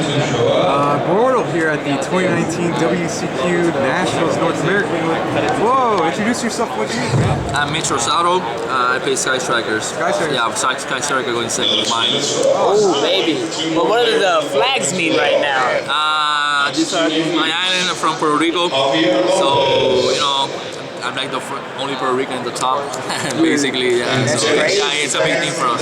Bortle here at the 2019 WCQ Nationals North America. Whoa, introduce yourself. What you do? I'm Mitchel Rosado. I play Sky Strikers. Sky Strikers. Yeah, Sky Striker going second with mine. Oh, baby. Well, what do the flags mean right now? This is my island from Puerto Rico. So, you know, I'm like the only Puerto Rican in the top, basically. Yeah, That's so, great. Yeah, it's a big thing for us.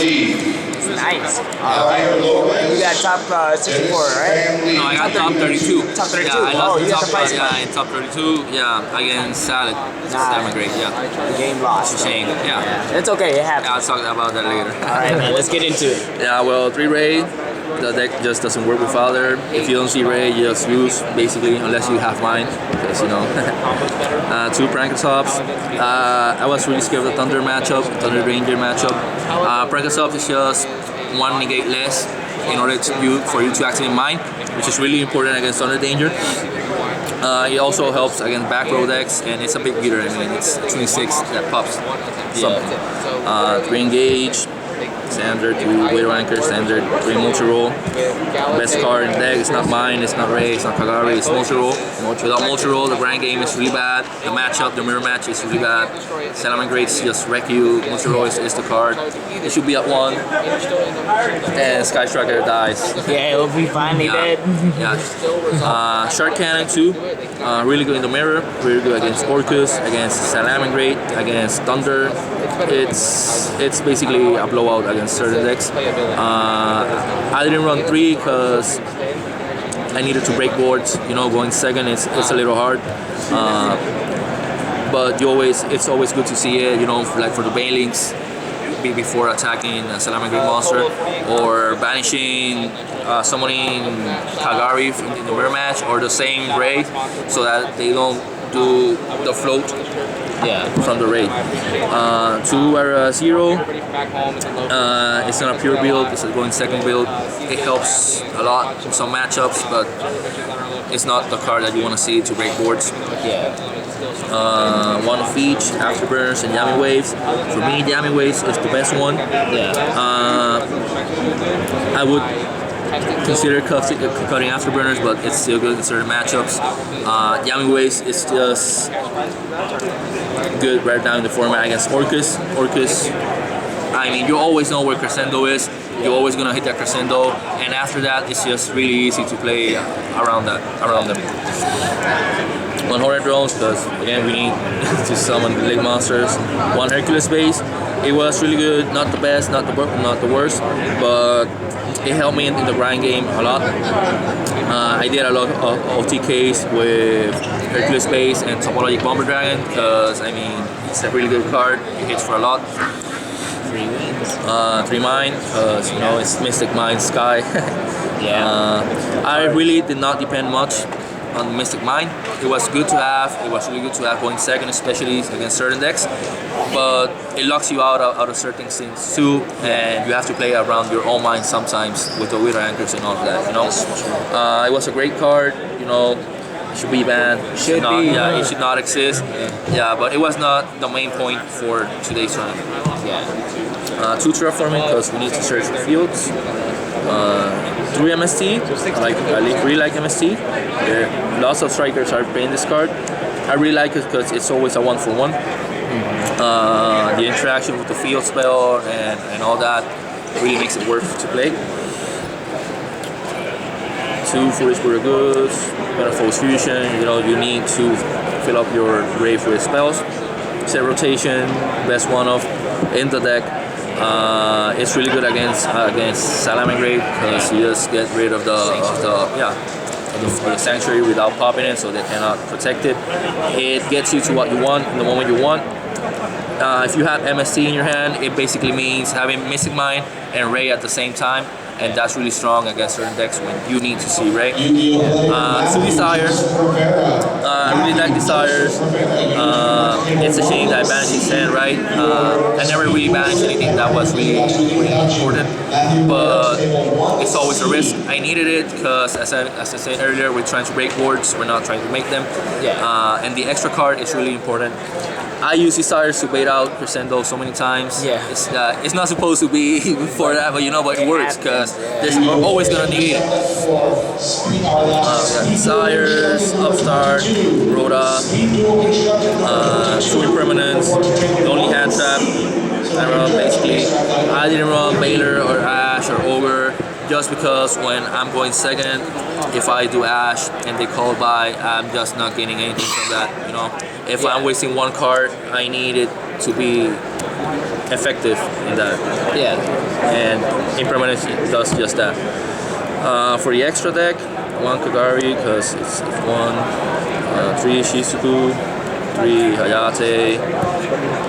Nice. You got top 64, right? No, I got top 32. Top 32. Yeah, I lost you the got top, the prize money. in top 32. Yeah, against Salad. That's great. Yeah. The game lost. It's a shame. Yeah. It's okay. It happens. Yeah, I'll talk about that later. All right, man. Let's get into it. Yeah, well, 3 Ray. The deck just doesn't work with other. If you don't see Ray, you just lose, basically, unless you have mine, because, you know. 2 Prankosops. I was really scared of the Thunder matchup, Thunder Ranger matchup. Prankosops is just 1 negate less in order for you to activate mine, which is really important against Thunder Danger. It also helps against Backrow decks, and it's a big beater. I mean, it's 26 that pops something. 3 Engage. Standard, 2 Widow Anchor, standard, 3 multi-roll. Best card in the deck, it's not mine, it's not Ray, it's not Kagari, it's multi-roll. Without multi-roll, the grand game is really bad. The matchup, the mirror match is really bad. Salamangreats just wreck you. Multi-roll is the card. It should be at 1. And Sky Striker dies. Yeah, it'll be finally dead. Yeah. Shark Cannon 2, really good in the mirror, really good against Orcus, against Salamangreat, against Thunder. It's basically a blowout against certain decks. I didn't run 3 because I needed to break boards. You know, going second it's a little hard. But it's always good to see it. You know, like for the Banelings, before attacking a Salamangreat monster, or banishing, summoning Kagari in the mirror match, or the same raid, so that they don't do the float. Yeah, from the raid. 2 Era 0. It's not a pure build, it's a going second build. It helps a lot in some matchups, but it's not the card that you want to see to break boards. Yeah. 1 of each, Afterburners and Yami Waves. For me, Yami Waves is the best one. Yeah. I would consider cutting Afterburners, but it's still good in certain matchups. Yami Waves is just good right now in the format against Orcus. Orcus, I mean, you always know where Crescendo is. You're always gonna hit that Crescendo, and after that, it's just really easy to play around them. 1 Hornet Drones, because again, we need to summon the Lake Monsters. 1 Hercules base. It was really good, not the best, not the worst, but it helped me in the grind game a lot. I did a lot of TKs with Hercules base and Topologic Bomber Dragon, because I mean, it's a really good card. It hits for a lot. 3 wins. 3 mine, because you know it's Mystic Mine Sky. Yeah. I really did not depend much on Mystic Mine. It was good to have. It was really good to have going second, especially against certain decks. But it locks you out of certain things too, and you have to play around your own mind sometimes with the Widow Anchors and all of that. You know, it was a great card. You know, it should be banned. Yeah, it should not exist. Yeah, but it was not the main point for today's tournament. Yeah. 2 Terraforming, because we need to search for fields. 3 MST, I really like MST. Lots of strikers are playing this card. I really like it because it's always a 1-for-1. The interaction with the field spell and all that really makes it worth to play. 2 Foolish Border Goods, Metaphor's Fusion. You know, you need to fill up your grave with spells. Set Rotation, best one of in the deck. It's really good against Salamangreat, because you just get rid of the Sanctuary without popping it, so they cannot protect it. It gets you to what you want in the moment you want. If you have MST in your hand, it basically means having Mystic Mine and Ray at the same time, and that's really strong against certain decks when you need to see Ray. 2 Desires. I really like Desires. It's a shame that I banished his hand, right? I never really banished anything that was really important, but it's always a risk. I needed it because, as I said earlier, we're trying to break boards, we're not trying to make them. And the extra card is really important. I use Desires to bait out Crescendo so many times. Yeah. It's not supposed to be for that, but you know, but it works because that there's always gonna negate it. We got Desires, Upstart, Rhoda, Two Impermanence, the only hand trap. I run basically. I didn't run Baylor or Ash or Ogre just because when I'm going second, if I do Ash and they call by, I'm just not gaining anything from that. You know, if I'm wasting one card, I need it to be effective in that. Yeah. And Impermanence does just that. For the extra deck, 1 Kagari because it's 3 Shizuku, 3 Hayate.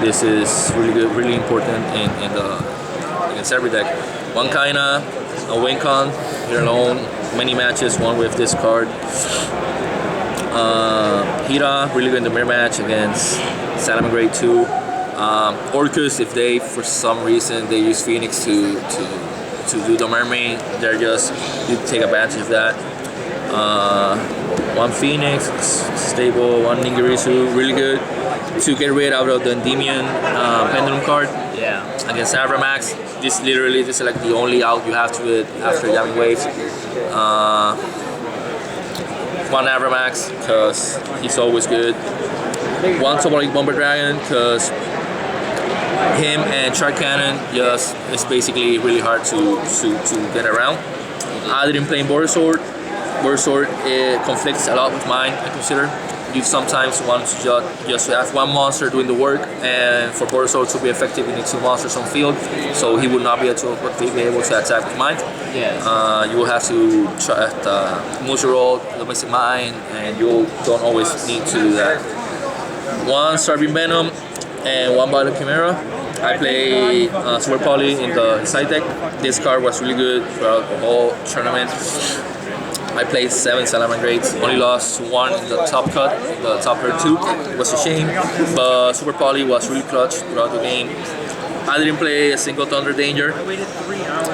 This is really good, really important in the against every deck. 1 Kaina, a Wincon, here alone, many matches won with this card. Hira, really good in the mirror match against Salamangreat 2. Orcus, if they for some reason they use Phoenix to do the mermaid, they're just, you take advantage of that. 1 Phoenix, stable, 1 Ningirisu, really good to get rid out of the Endymion Pendulum card. Yeah. Against Avramax, this is like the only out you have to it after Yamming Waves. 1 Avramax, because he's always good. 1 Tobalic Bomber Dragon, because him and Shark Cannon just it's basically really hard to get around. I didn't play Border Sword. Border Sword conflicts a lot with mine, I consider. You sometimes want to just have 1 monster doing the work, and for Border Sword to be effective you need 2 monsters on field, so he would not be able to attack with mine. Yeah. You will have to try Mushroom, Domestic Mine, and you don't always need to do that. 1 Starbeam Venom and 1 Battle Chimera. I play Super Poly in the side deck. This card was really good throughout the whole tournament. I played 7 Salamangreats, only lost 1 in the top cut, the top herd 2. It was a shame, but Super Poly was really clutch throughout the game. I didn't play a single Thunder Danger,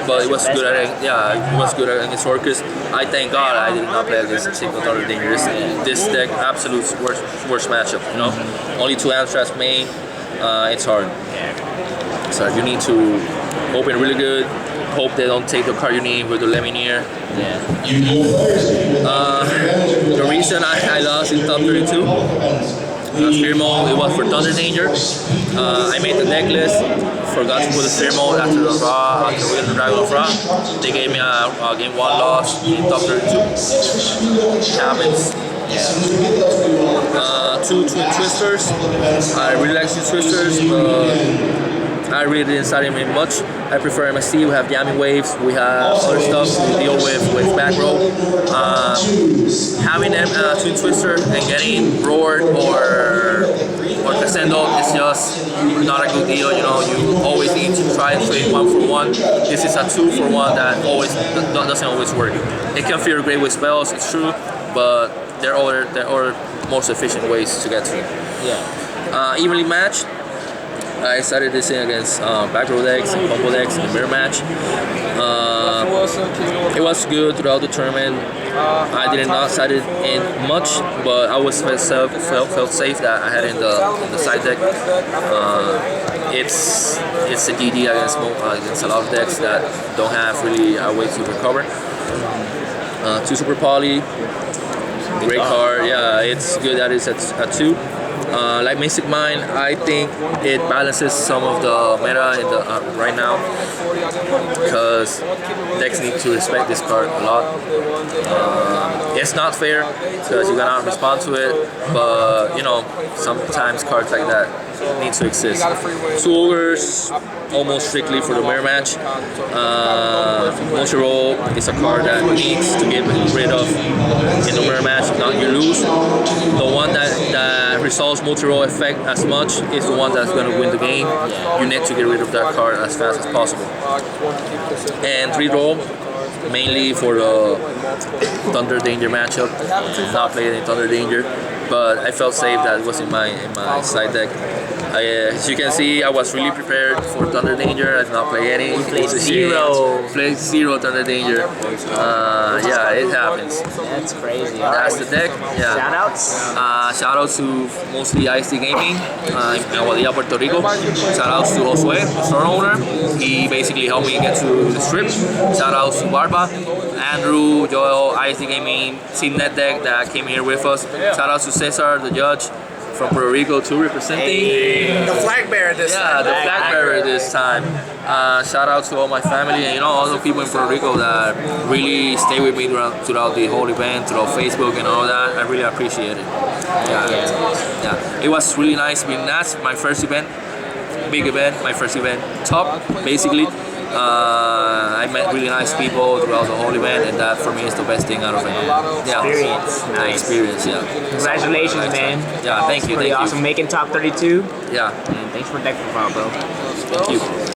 but it was good at it. Yeah, it was good against Orcus. I thank God I did not play against a single Thunder Danger. This deck, absolute worst matchup. You know, only 2 Amstrats main. It's hard. So you need to open really good. Hope they don't take the card you need with the Leminier. Yeah. The reason I lost in top 32, Fear Mode, it was for Thunder Danger. I made the deck list, forgot to put the Fear Mode after the Ra, after we got the Dragon of Ra. They gave me a game 1 loss in top 32. Happens. 2 Twin Twisters. I really like Twin Twisters, but I really didn't study him much. I prefer MST. We have Yamming Waves. We have other stuff to deal with Backrow. Having them Twin Twister and getting Roared or Crescendo is just not a good deal. You know, you always need to try and trade 1 for 1. This is a 2 for 1 that doesn't always work. It can feel great with spells, it's true, but there are most efficient ways to get to it. Yeah. Evenly matched. I started this thing against Backrow decks and combo decks in the mirror match. It was good throughout the tournament. I did not side it in much, but I was felt safe that I had in the side deck. It's a DD against a lot of decks that don't have really a way to recover. 2 Super Poly, great card. Yeah, it's good that it's at 2. Like Mystic Mine, I think it balances some of the meta in the right now, because decks need to respect this card a lot. It's not fair because you cannot respond to it, but you know, sometimes cards like that need to exist. 2 Ogres, almost strictly for the mirror match. Mushroom is a card that needs to get rid of in the mirror match, not you lose. The one that resolves multi-roll effect as much is the one that's going to win the game. You need to get rid of that card as fast as possible. And 3 roll, mainly for the Thunder Danger matchup. Not playing any Thunder Danger. but I felt safe that it was in my side deck. As you can see, I was really prepared for Thunder Danger. I did not play any. Played zero. Played zero Thunder Danger. Yeah, it happens. That's crazy. That's the deck. Yeah. Shout outs? Shout out to mostly IST Gaming in Aguadilla, Puerto Rico. Shout outs to Josue, the store owner. He basically helped me get to the strip. Shout outs to Barba, Andrew, Joel, IST Gaming, Team Net Deck that came here with us. Shout out to Cesar, the judge from Puerto Rico, too, representing. The flag bearer this time. Yeah, the flag bearer this time. Shout out to all my family and all the people in Puerto Rico that really stay with me throughout the whole event, throughout Facebook and all that. I really appreciate it. Yeah. It was really nice being that. My first event, big event, my first event, top basically. I met really nice people throughout the whole event, and that for me is the best thing out of it. Yeah. Experience. The Nice. experience, yeah. Congratulations, man. Yeah, thank you. Pretty Thank awesome. Making top 32. you. Yeah, And thanks for deck profile, bro. thank you.